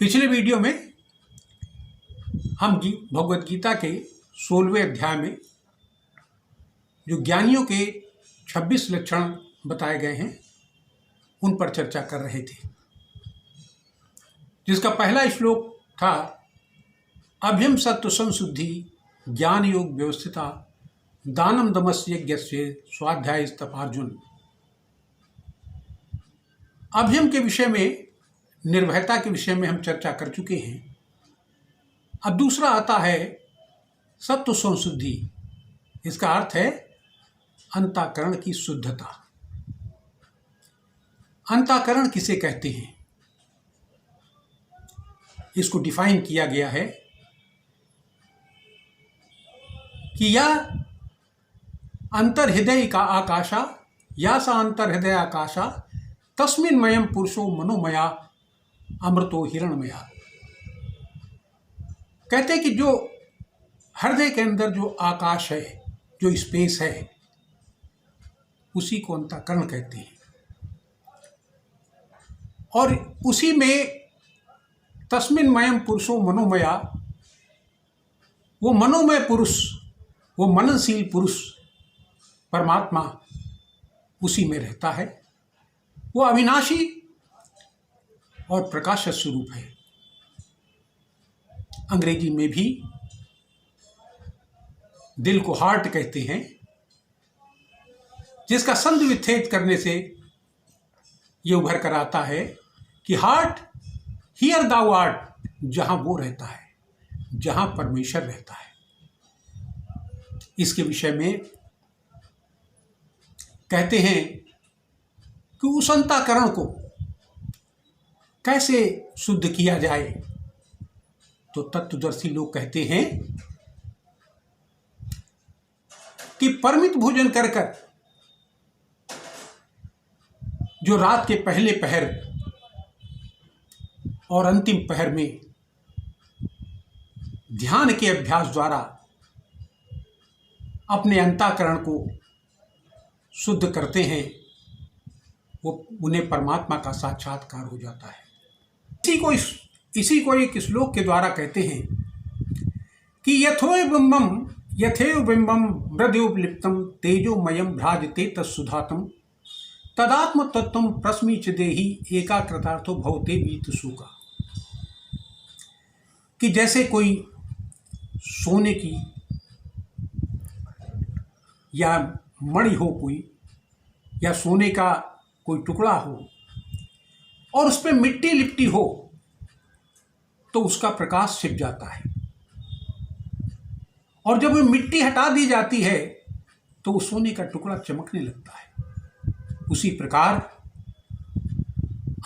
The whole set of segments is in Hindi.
पिछले वीडियो में हम भगवद गीता के 16वें अध्याय में जो ज्ञानियों के 26 लक्षण बताए गए हैं उन पर चर्चा कर रहे थे, जिसका पहला श्लोक था अभ्यम सत्व संशुद्धि ज्ञान योग व्यवस्थिता दानम दमस्य यज्ञस्य स्वाध्याय तपार्जुन। अभ्यम के विषय में, निर्भयता के विषय में हम चर्चा कर चुके हैं। अब दूसरा आता है सत्व संशुद्धि। इसका अर्थ है अंतःकरण की शुद्धता। अंतःकरण किसे कहते हैं, इसको डिफाइन किया गया है कि यह अंतर्हृदय का आकाशा या सा अंतर्हृदय आकाशा तस्मिन् मयम पुरुषो मनोमया अमृतो हिरणमया। कहते हैं कि जो हृदय के अंदर जो आकाश है, जो स्पेस है, उसी को अंतःकरण कहते हैं। और उसी में तस्मिन् मयम पुरुषो मनोमया, वो मनोमय पुरुष, वो मननशील पुरुष परमात्मा उसी में रहता है। वो अविनाशी और प्रकाश स्वरूप है। अंग्रेजी में भी दिल को हार्ट कहते हैं, जिसका संधि विच्छेद करने से ये उभर कर आता है कि हार्ट हियर दाउ आर्ट, जहां वो रहता है, जहां परमेश्वर रहता है। इसके विषय में कहते हैं कि उस अंतःकरण को कैसे शुद्ध किया जाए, तो तत्वदर्शी लोग कहते हैं कि परिमित भोजन कर कर जो रात के पहले पहर और अंतिम पहर में ध्यान के अभ्यास द्वारा अपने अंतःकरण को शुद्ध करते हैं, वो उन्हें परमात्मा का साक्षात्कार हो जाता है। इसी को एक श्लोक के द्वारा कहते हैं कि यथेव बिंबम मृदयोपलिप्तम तेजोमयम भ्राजते तत्सुधातम तदात्म तत्वम प्रस्मीच देहि एकाकृतार्थो भवते वीत सुखा। कि जैसे कोई सोने की या मणि हो, कोई या सोने का कोई टुकड़ा हो और उस पर मिट्टी लिपटी हो, तो उसका प्रकाश छिप जाता है। और जब वो मिट्टी हटा दी जाती है तो वो सोने का टुकड़ा चमकने लगता है। उसी प्रकार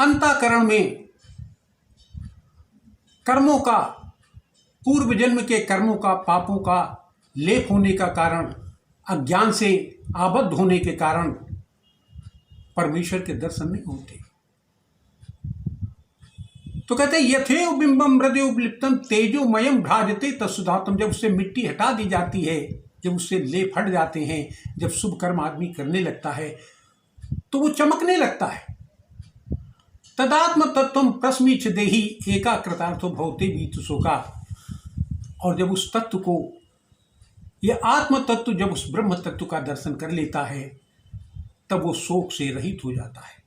अंतःकरण में कर्मों का, पूर्व जन्म के कर्मों का, पापों का लेप होने का कारण, अज्ञान से आबद्ध होने के कारण परमेश्वर के दर्शन नहीं होते। तो कहते हैं यथेव बिंबम मृदयोपलिप्तम तेजोमयम भ्राजते तत्सुधातम। जब उससे मिट्टी हटा दी जाती है, जब उससे लेप हट जाते हैं, जब शुभ कर्म आदमी करने लगता है तो वो चमकने लगता है। तदात्म तत्वम प्रस्मीच देहि एकाकृतार्थो भवते वीत सुखा। और जब उस तत्व को, ये आत्म तत्व जब उस ब्रह्म तत्व का दर्शन कर लेता है, तब वो शोक से रहित हो जाता है।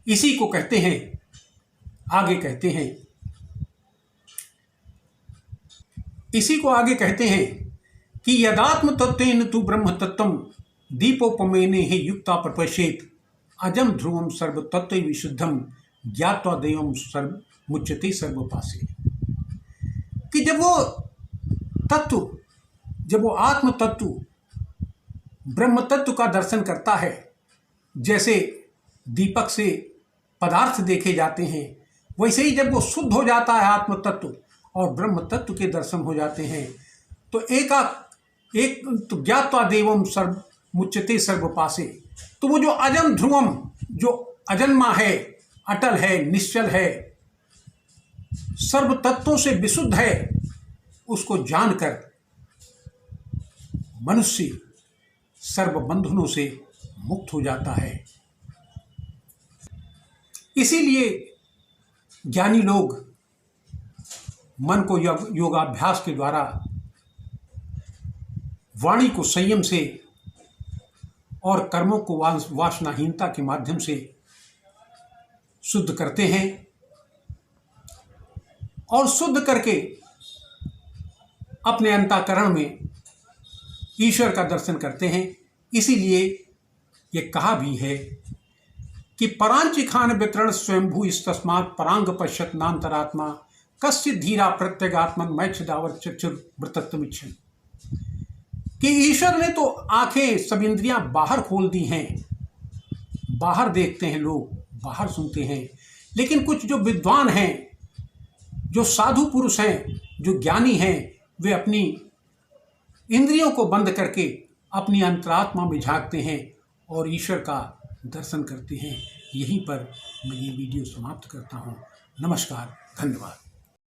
इसी को कहते हैं, आगे कहते हैं, इसी को आगे कहते हैं कि यदात्म तत्वेन तु ब्रह्म तत्वम दीपोपमेने ही युक्ता प्रपश्येत अजम ध्रुवम सर्व तत्व विशुद्धम ज्ञात्वा देवम सर्व मुच्यते सर्वपासे। कि जब वो तत्व, जब वो आत्म तत्व ब्रह्म तत्व का दर्शन करता है, जैसे दीपक से पदार्थ देखे जाते हैं, वैसे ही जब वो शुद्ध हो जाता है आत्म तत्व और ब्रह्म तत्व के दर्शन हो जाते हैं, तो एक तो ज्ञात्वा देवम सर्व मुच्यते सर्वपासे। तो वो जो अजम ध्रुवम, जो अजन्मा है, अटल है, निश्चल है, सर्व तत्वों से विशुद्ध है, उसको जानकर मनुष्य सर्व बंधनों से मुक्त हो जाता है। इसीलिए ज्ञानी लोग मन को योगाभ्यास के द्वारा वाणी को संयम से और कर्मों को वासनाहीनता के माध्यम से शुद्ध करते हैं और शुद्ध करके अपने अंतःकरण में ईश्वर का दर्शन करते हैं। इसीलिए ये कहा भी है कि परांचिखान वितरण स्वयंभू तस्मात् परांग पश्यत नान्तरात्मा कश्चित् धीरा प्रत्यगात्मन मैच्छदावर चक्षुर्वृत्तत्वमिच्छन्। कि ईश्वर ने तो आंखें सब इंद्रियां बाहर खोल दी हैं, बाहर देखते हैं लोग, बाहर सुनते हैं, लेकिन कुछ जो विद्वान हैं, जो साधु पुरुष हैं, जो ज्ञानी हैं, वे अपनी इंद्रियों को बंद करके अपनी अंतरात्मा में झांकते हैं और ईश्वर का दर्शन करते हैं। यहीं पर मैं ये वीडियो समाप्त करता हूँ। नमस्कार, धन्यवाद।